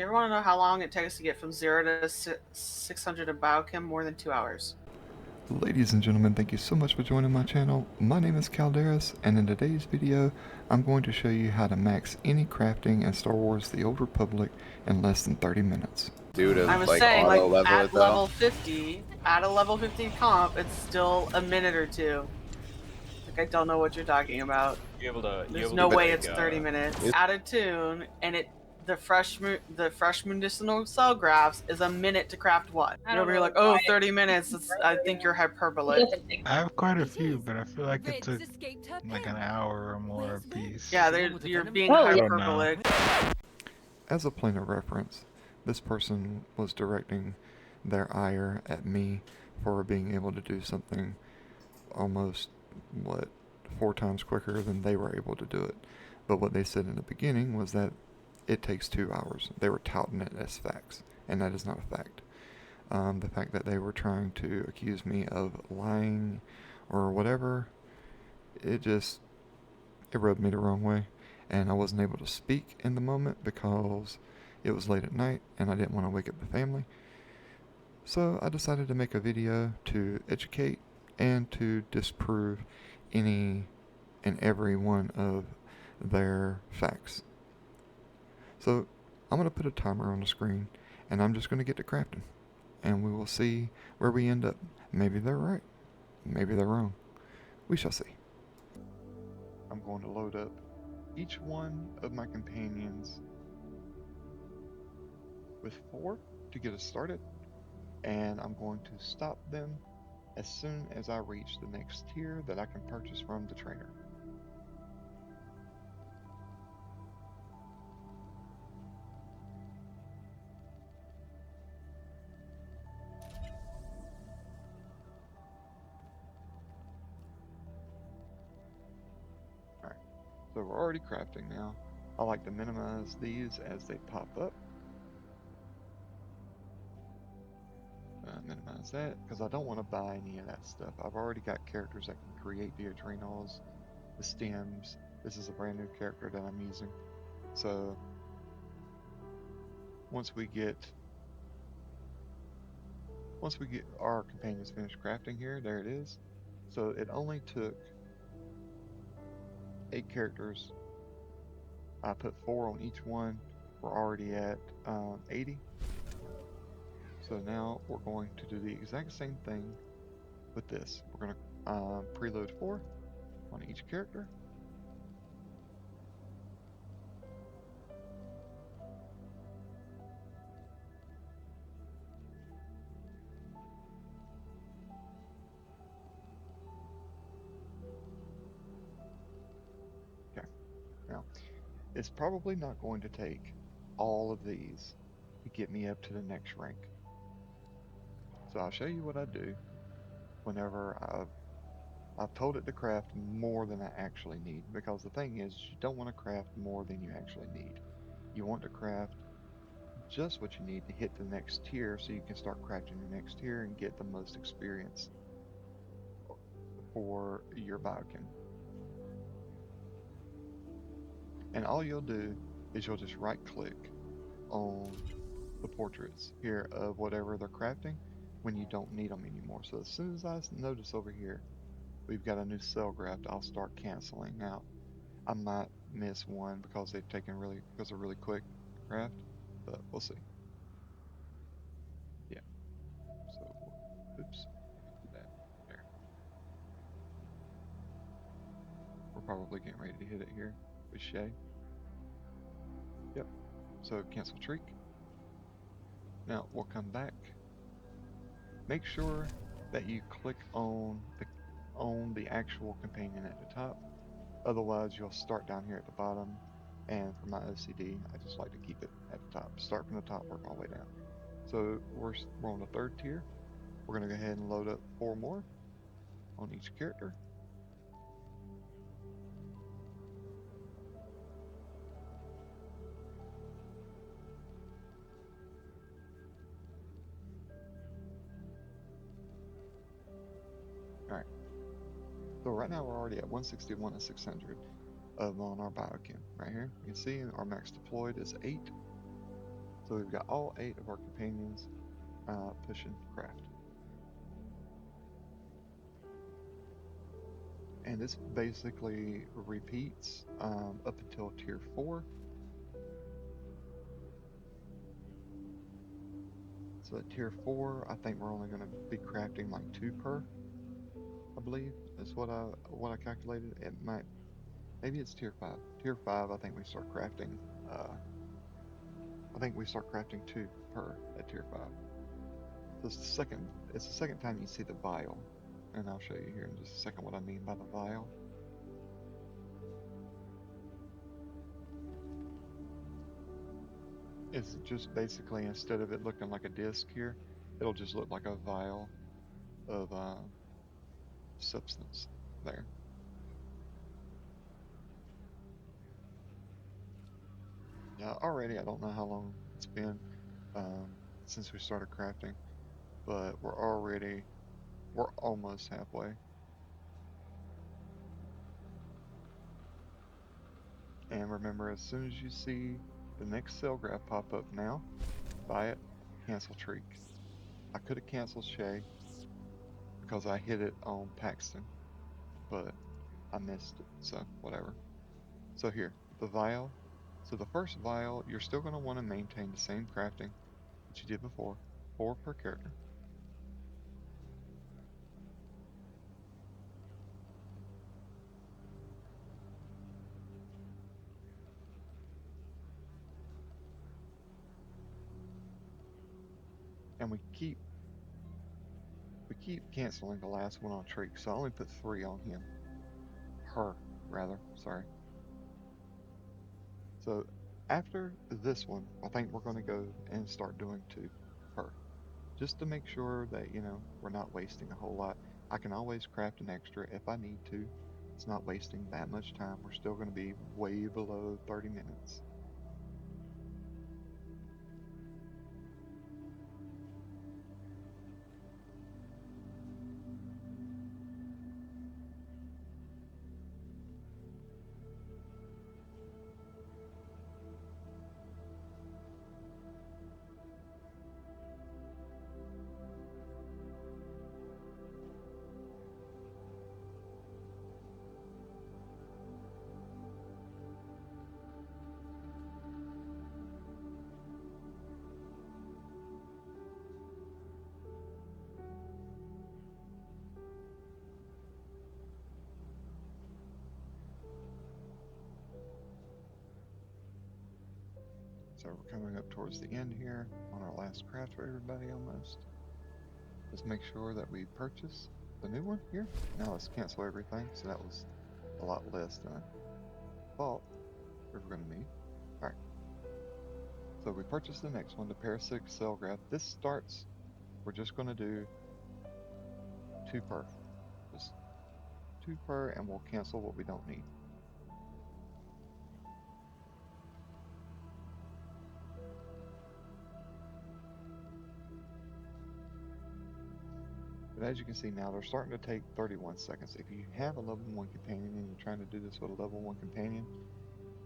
You ever want to know how long it takes to get from 0 to 600 in Biochem? More than 2 hours. Ladies and gentlemen, thank you so much for joining my channel. My name is Calderas, and in today's video, I'm going to show you how to max any crafting in Star Wars The Old Republic in less than 30 minutes. Due to I was like saying, auto like, level at it though. level 50 comp, it's still a minute or two. Like, I don't know what you're talking about. There's no way it's 30 minutes. Add a tune, and the fresh medicinal cell grafts is a minute to craft one. You're over here like, oh, 30 minutes. I think you're hyperbolic. I have quite a few, but I feel like it took like an hour or more a piece. Yeah, you're being I don't hyperbolic. As a point of reference, this person was directing their ire at me for being able to do something almost, 4 times quicker than they were able to do it. But what they said in the beginning was that it takes 2 hours. They were touting it as facts, and that is not a fact. The fact that they were trying to accuse me of lying or whatever, it rubbed me the wrong way, and I wasn't able to speak in the moment because it was late at night and I didn't want to wake up the family. So I decided to make a video to educate and to disprove any and every one of their facts. So I'm going to put a timer on the screen, and I'm just going to get to crafting, and we will see where we end up. Maybe they're right, maybe they're wrong. We shall see. I'm going to load up each one of my companions with 4 to get us started, and I'm going to stop them as soon as I reach the next tier that I can purchase from the trainer. Alright, so we're already crafting now. I like to minimize these as they pop up. Minimize that because I don't want to buy any of that stuff. I've already got characters that can create the adrenals, the stems. This is a brand new character that I'm using. So once we get our companions finished crafting here, there it is. So it only took 8 characters. I put 4 on each one. We're already at 80. So now we're going to do the exact same thing with this. We're going to preload 4 on each character. Okay, now it's probably not going to take all of these to get me up to the next rank. So I'll show you what I do whenever I've told it to craft more than I actually need, because the thing is, you don't want to craft more than you actually need. You want to craft just what you need to hit the next tier so you can start crafting the next tier and get the most experience for your Biochem. And all you'll do is you'll just right click on the portraits here of whatever they're crafting when you don't need them anymore. So as soon as I notice over here we've got a new cell graft, I'll start canceling out. I might miss one because they've taken really quick craft, but we'll see. Yeah. So oops, do that there. We're probably getting ready to hit it here with Shay. Yep. So cancel Treek. Now we'll come back. Make sure that you click on the actual companion at the top. Otherwise, you'll start down here at the bottom. And for my OCD, I just like to keep it at the top. Start from the top, work all the way down. So we're on the 3rd tier. We're going to go ahead and load up 4 more on each character. Alright, so right now we're already at 161 and 600 on our Biochem right here. You can see our max deployed is 8. So we've got all 8 of our companions pushing craft. And this basically repeats up until tier 4. So at tier 4, I think we're only going to be crafting like 2 per, I believe. That's what I calculated. It might, maybe it's tier 5. Tier 5, I think we start crafting, I think we start crafting 2 per at tier 5. So it's the second time you see the vial. And I'll show you here in just a second what I mean by the vial. It's just basically, instead of it looking like a disc here, it'll just look like a vial of substance there. Yeah, already I don't know how long it's been since we started crafting, but we're almost halfway. And remember, as soon as you see the next cell graph pop up now, buy it, cancel Treek. I could have canceled Shay because I hit it on Paxton, but I missed it, so whatever. So here, the vial. So the first vial, you're still going to want to maintain the same crafting that you did before, 4 per character. And we keep canceling the last one on Treek, so I only put 3 on him. Her, rather, sorry. So after this one, I think we're going to go and start doing 2 per. Just to make sure that, you know, we're not wasting a whole lot. I can always craft an extra if I need to. It's not wasting that much time. We're still going to be way below 30 minutes. So we're coming up towards the end here on our last craft for everybody almost. Let's make sure that we purchase the new one here. Now let's cancel everything. So that was a lot less than I thought we were going to need. Alright. So we purchased the next one, the parasitic cell graft. This starts, we're just going to do 2 per. Just 2 per, and we'll cancel what we don't need. But as you can see now, they're starting to take 31 seconds. If you have a level 1 companion and you're trying to do this with a level 1 companion,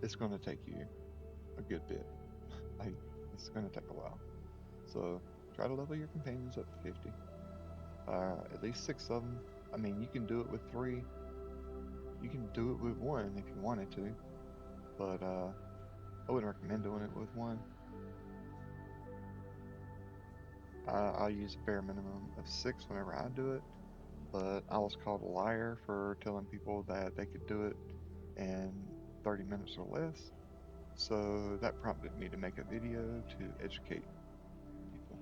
it's going to take you a good bit. It's going to take a while. So try to level your companions up to 50. At least 6 of them. I mean, you can do it with 3. You can do it with 1 if you wanted to. But I wouldn't recommend doing it with 1. I'll use a bare minimum of 6 whenever I do it, but I was called a liar for telling people that they could do it in 30 minutes or less, so that prompted me to make a video to educate people,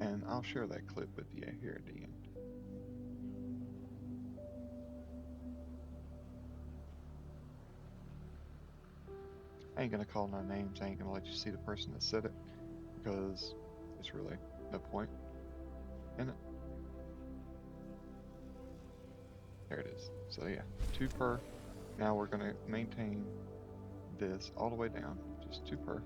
and I'll share that clip with you here at the end. I ain't gonna call no names, I ain't gonna let you see the person that said it, because it's really no point in it. There it is. So yeah, 2 per. Now we're going to maintain this all the way down, just 2 per.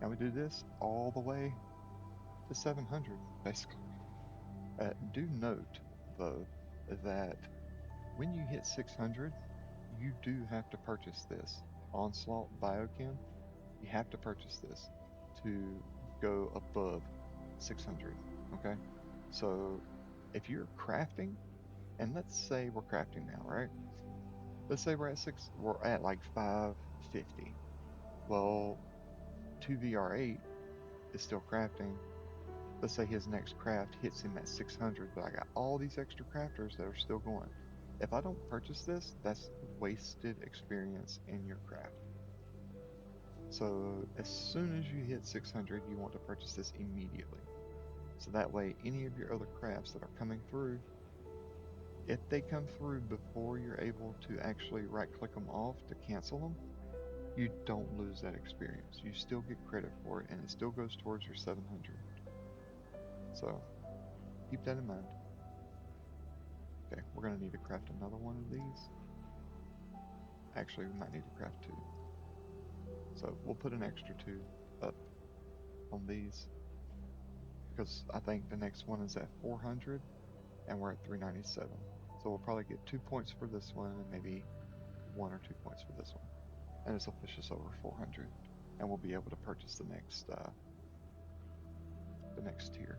Now we do this all the way to 700, basically. Do note, though, that when you hit 600, you do have to purchase this. Onslaught Biochem, you have to purchase this to go above 600, okay? So if you're crafting, and let's say we're crafting now, right? Let's say we're at like 550. Well, 2VR8 is still crafting. Let's say his next craft hits him at 600, but I got all these extra crafters that are still going. If I don't purchase this, that's wasted experience in your craft. So as soon as you hit 600, you want to purchase this immediately. So that way, any of your other crafts that are coming through, if they come through before you're able to actually right click them off to cancel them, you don't lose that experience. You still get credit for it, and it still goes towards your 700. So keep that in mind. Okay, we're going to need to craft another one of these. Actually, we might need to craft 2. So we'll put an extra 2 up on these, because I think the next one is at 400 and we're at 397. So we'll probably get 2 points for this one and maybe 1 or 2 points for this one. And this will push us over 400, and we'll be able to purchase the next tier.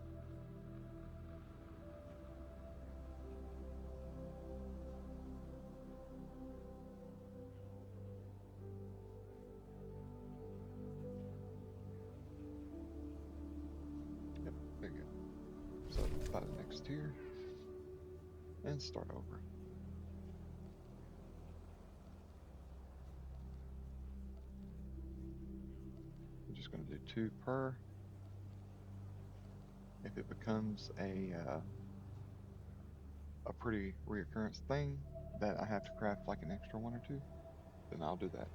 Yep, there you go. So buy the next tier and start over. I'm just going to do 2 per. If it becomes a pretty reoccurrence thing that I have to craft like an extra 1 or 2, then I'll do that.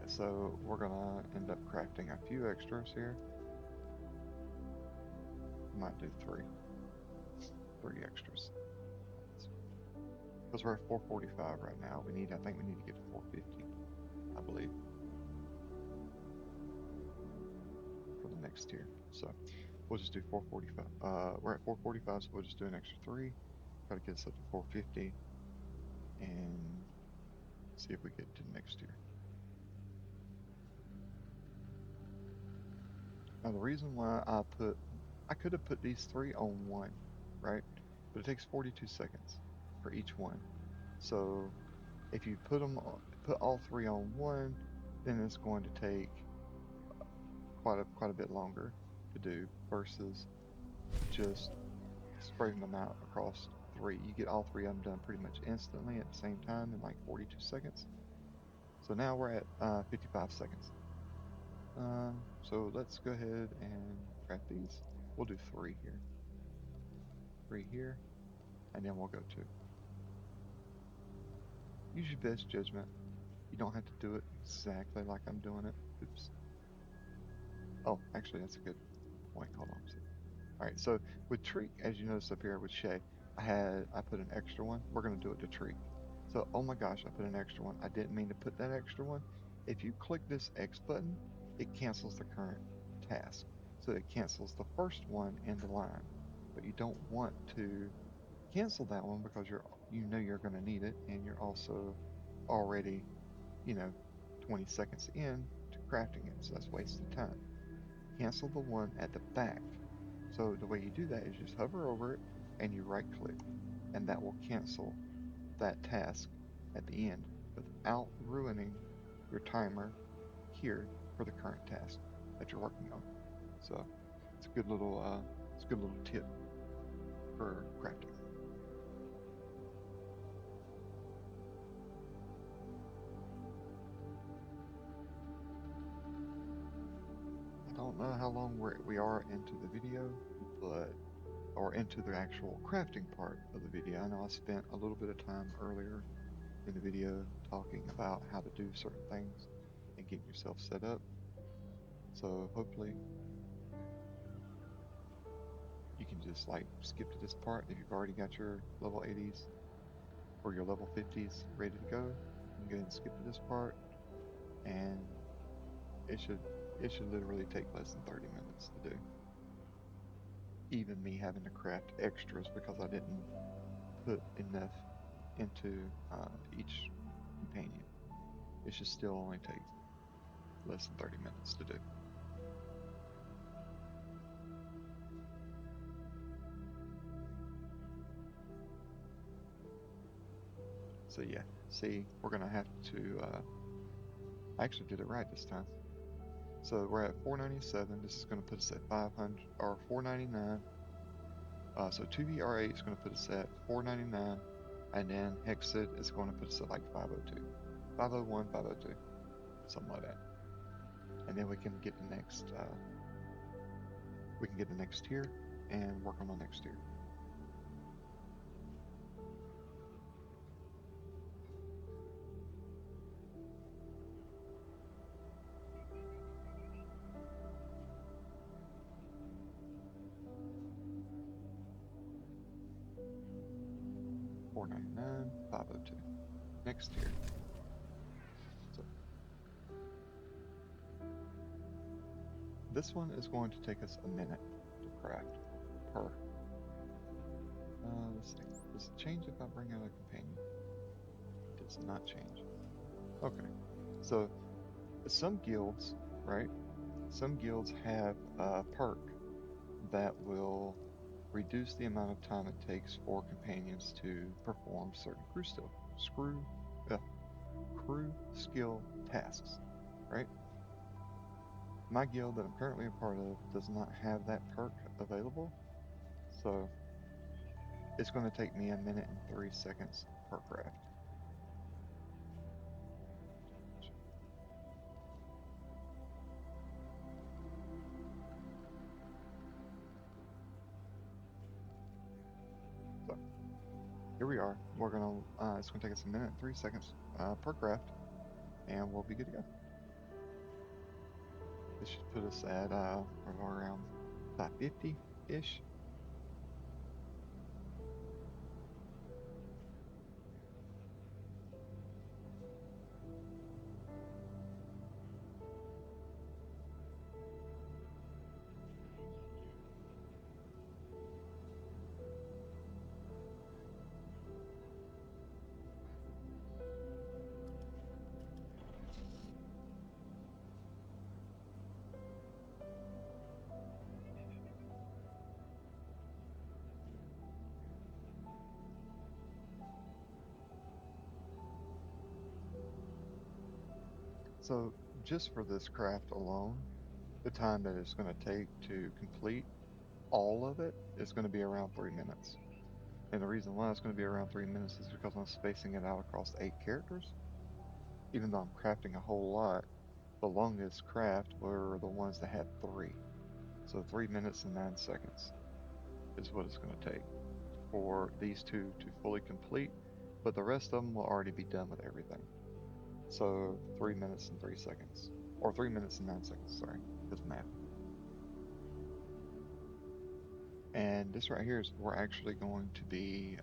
So we're gonna end up crafting a few extras here. Might do 3 extras. Because we're at 445 right now. I think we need to get to 450, I believe, for the next tier. So we'll just do 445. We're at 445, so we'll just do an extra 3. Try to get us up to 450 and see if we get to the next tier. Now the reason why I could have put these 3 on 1, right? But it takes 42 seconds for each one. So if you put all 3 on 1, then it's going to take quite a bit longer to do versus just spreading them out across 3. You get all 3 of them done pretty much instantly at the same time in like 42 seconds. So now we're at 55 seconds. So let's go ahead and craft these. We'll do 3 here. 3 here, and then we'll go 2. Use your best judgment. You don't have to do it exactly like I'm doing it. Oops. Oh, actually, that's a good point. Hold on a second. Alright, so with Treek, as you notice up here with Shay, I put an extra one. We're going to do it to Treek. So, oh my gosh, I put an extra one. I didn't mean to put that extra one. If you click this X button, it cancels the current task. So it cancels the first one in the line. But you don't want to cancel that one because you know you're going to need it, and you're also already, 20 seconds in to crafting it, so that's wasted time. Cancel the one at the back. So the way you do that is just hover over it and you right click, and that will cancel that task at the end without ruining your timer here for the current task that you're working on. So it's a good little tip for crafting. I don't know how long we are into the video, or into the actual crafting part of the video. I know I spent a little bit of time earlier in the video talking about how to do certain things and getting yourself set up. So hopefully you can just like skip to this part. If you've already got your level 80s or your level 50s ready to go, you can go ahead and skip to this part, and it should literally take less than 30 minutes to do. Even me having to craft extras because I didn't put enough into each companion, it should still only take less than 30 minutes to do. So yeah, see, we're gonna have to, I actually did it right this time. So we're at 497, this is gonna put us at 500, or 499. So 2VR8 is gonna put us at 499, and then Hexed is gonna put us at like 502, 501, 502, something like that. And then we can get the next, tier and work on the next tier. $499, 502. Next tier. So this one is going to take us a minute to craft per. Let's see. Does it change if I bring out a companion? It does not change. Okay. So some guilds, right? Some guilds have a perk that will reduce the amount of time it takes for companions to perform certain crew skill tasks, right? My guild that I'm currently a part of does not have that perk available, so it's going to take me a minute and 3 seconds per craft. So here we are. We're gonna it's gonna take us a minute and 3 seconds per craft, and we'll be good to go. This should put us at around 550-ish. So just for this craft alone, the time that it's going to take to complete all of it is going to be around 3 minutes. And the reason why it's going to be around 3 minutes is because I'm spacing it out across 8 characters. Even though I'm crafting a whole lot, the longest craft were the ones that had 3. So 3 minutes and 9 seconds is what it's going to take for these two to fully complete, but the rest of them will already be done with everything. So 3 minutes and 3 seconds, or 3 minutes and 9 seconds, sorry, because math. And this right here is we're actually going to be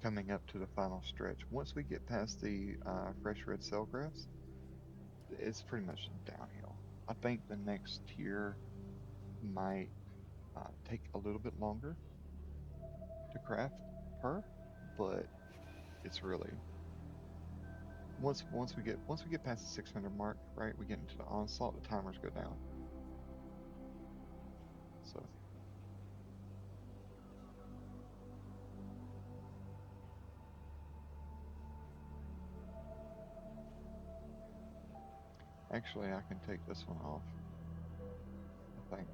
coming up to the final stretch. Once we get past the fresh red cell graphs, it's pretty much downhill. I think the next tier might take a little bit longer to craft per, but it's really once we get past the 600 mark, right? We get into the onslaught, the timers go down. So actually, I can take this one off. I think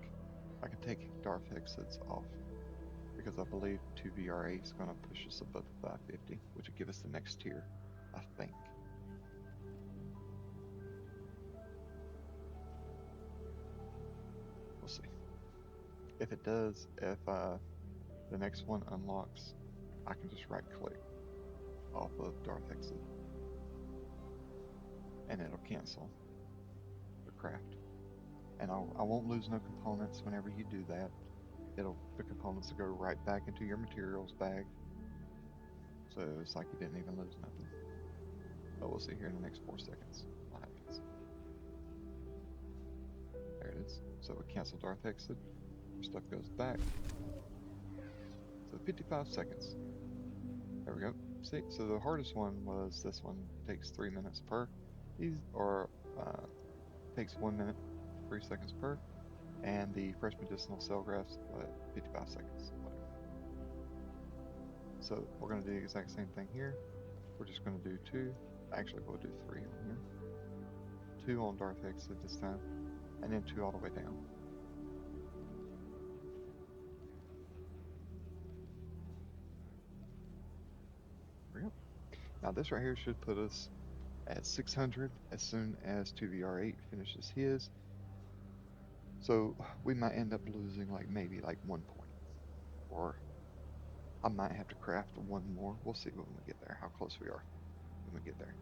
I can take Darth Exits off because I believe 2VR8 is going to push us above the 550, which would give us the next tier, I think. We'll see. If it does, if the next one unlocks, I can just right click off of Darth Exit and it'll cancel the craft. And I won't lose no components whenever you do that. The components will go right back into your materials bag. So it's like you didn't even lose nothing. But we'll see here in the next 4 seconds what happens. There it is. So we cancel Darth Exit. Our stuff goes back. So 55 seconds. There we go. See, so the hardest one was this one. Takes 3 minutes per. Takes 1 minute, 3 seconds per. And the fresh medicinal cell grafts, 55 seconds, whatever. So we're going to do the exact same thing here. We're just going to do 2. Actually, we'll do 3 on here. 2 on Darth Exit this time, and then 2 all the way down. There we go. Now this right here should put us at 600 as soon as 2VR8 finishes his. So we might end up losing maybe 1 point, or I might have to craft 1 more. We'll see when we get there, how close we are when we get there.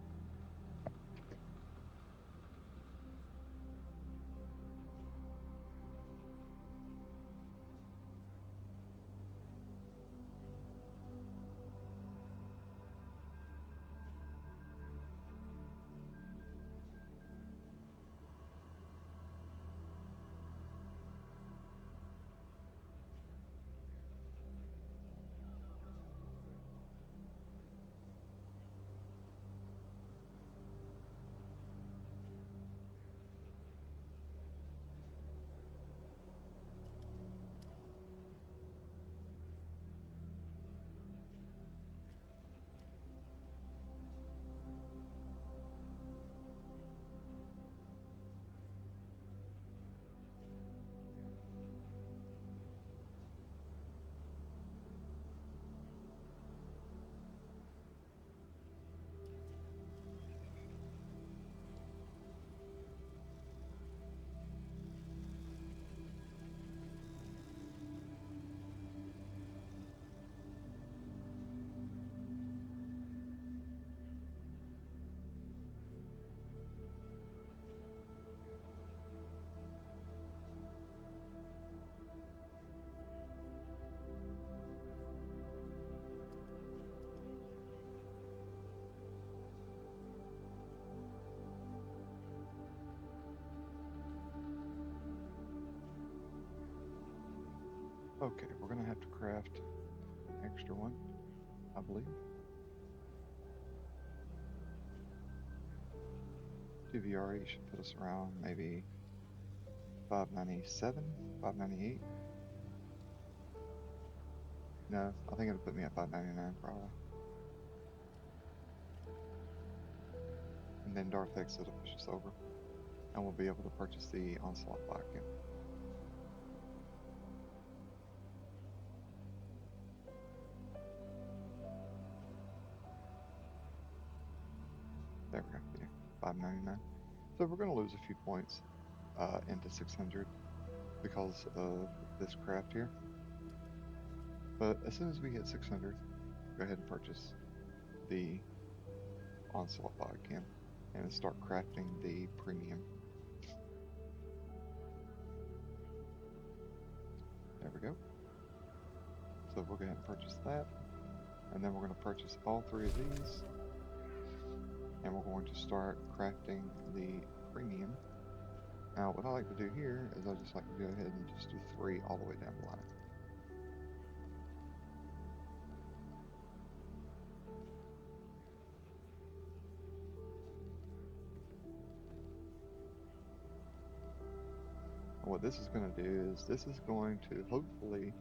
Okay, we're gonna have to craft an extra one, I believe. 2VR8 should put us around maybe 597, 598. No, I think it'll put me at 599 probably. And then Darth Exit will push us over, and we'll be able to purchase the Onslaught Biochem. There we go, yeah, 599. So we're going to lose a few points into 600 because of this craft here. But as soon as we hit 600, go ahead and purchase the Onslaught Biochem and start crafting the premium. There we go. So we'll go ahead and purchase that. And then we're going to purchase all 3 of these. And we're going to start crafting the premium. Now, what I like to do here is I just like to go ahead and just do 3 all the way down the line. What this is going to do is this is going to hopefully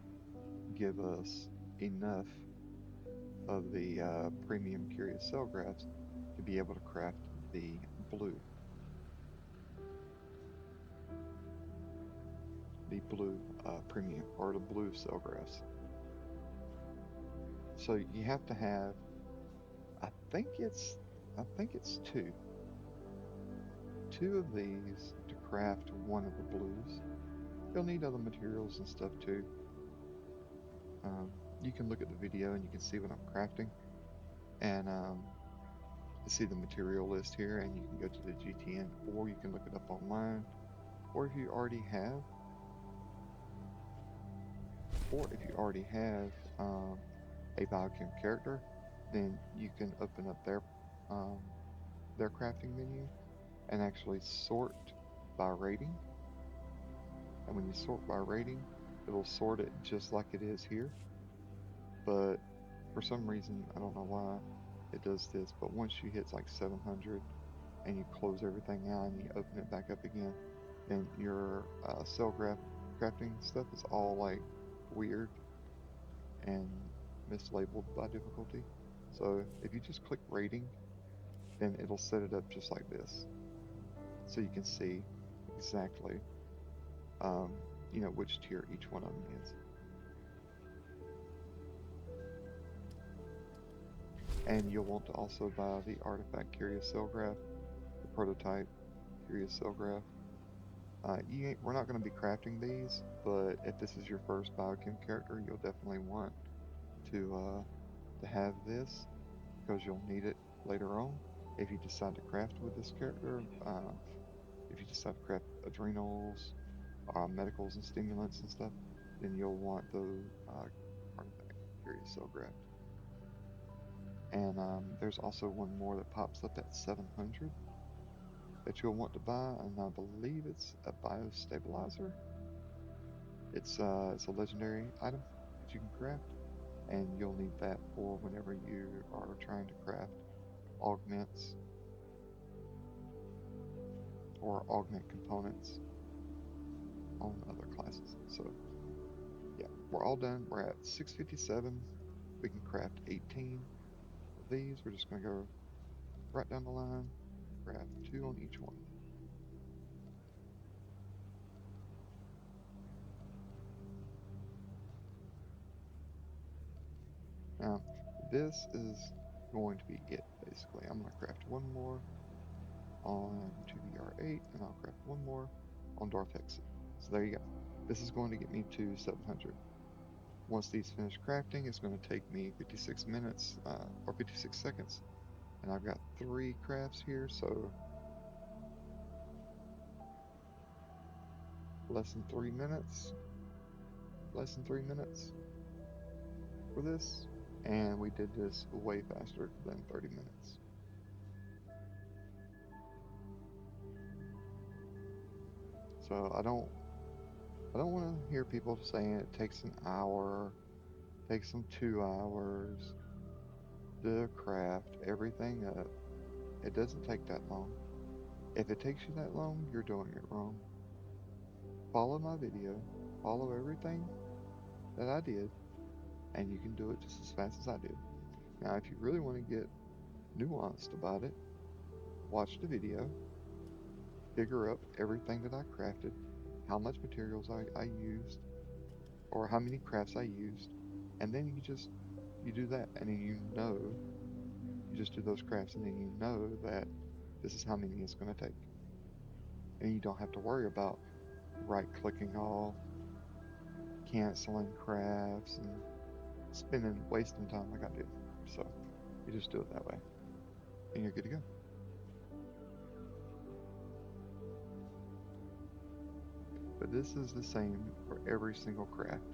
give us enough of the premium curious cell grafts to be able to craft the blue premium, or the blue cell grafts. So you have to have, I think it's 2 of these to craft one of the blues. You'll need other materials and stuff too. You can look at the video and you can see what I'm crafting, and see the material list here, and you can go to the GTN, or you can look it up online, or if you already have a Biochem character, then you can open up their crafting menu and actually sort by rating. And when you sort by rating, it'll sort it just like it is here. But for some reason, I don't know why it does this, but once you hit like 700 and you close everything out and you open it back up again, then your cell crafting stuff is all like weird and mislabeled by difficulty. So if you just click rating, then it'll set it up just like this, so you can see exactly which tier each one of them is. And you'll want to also buy the artifact curious cell graft, the prototype curious cell graft. We're not going to be crafting these, but if this is your first Biochem character, you'll definitely want to have this, because you'll need it later on if you decide to craft with this character. If you decide to craft adrenals, medicals and stimulants and stuff, then you'll want the artifact curious cell graft. And there's also one more that pops up at 700 that you'll want to buy, and I believe it's a biostabilizer. It's a legendary item that you can craft, and you'll need that for whenever you are trying to craft augments or augment components on other classes. So yeah, we're all done. We're at 657. We can craft 18 of these. We're just going to go right down the line, craft 2 on each one. Now, this is going to be it, basically. I'm going to craft 1 more on 2BR8, and I'll craft 1 more on Darth Hexit. So there you go. This is going to get me to 700. Once these finish crafting, it's going to take me 56 minutes, or 56 seconds. And I've got 3 crafts here, so less than 3 minutes for this. And we did this way faster than 30 minutes. So I don't want to hear people saying it takes an hour, takes them 2 hours to craft everything up. It doesn't take that long. If it takes you that long, you're doing it wrong. Follow my video, follow everything that I did, and you can do it just as fast as I did. Now, if you really want to get nuanced about it, watch the video, figure up everything that I crafted, how much materials I used, or how many crafts I used, and then you do that, and then you just do those crafts, and then you know that this is how many it's going to take. And you don't have to worry about right-clicking off, canceling crafts, and wasting time like I did. So you just do it that way, and you're good to go. But this is the same for every single craft.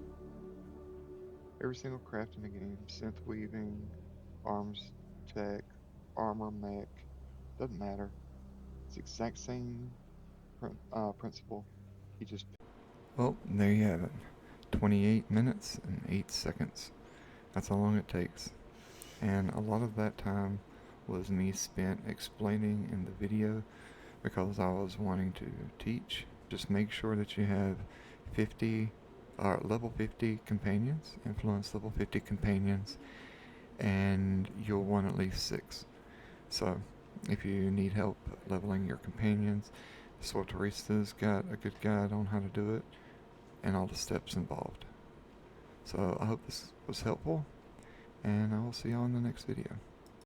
Every single craft in the game: synth weaving, arms tech, armor mech, doesn't matter. It's exact same principle. He just... Well, there you have it. 28 minutes and 8 seconds. That's how long it takes. And a lot of that time was me spent explaining in the video because I was wanting to teach. Just make sure that you have level 50 companions, influence level 50 companions, and you'll want at least 6. So if you need help leveling your companions, SWTORista's got a good guide on how to do it and all the steps involved. So I hope this was helpful, and I will see you on the next video.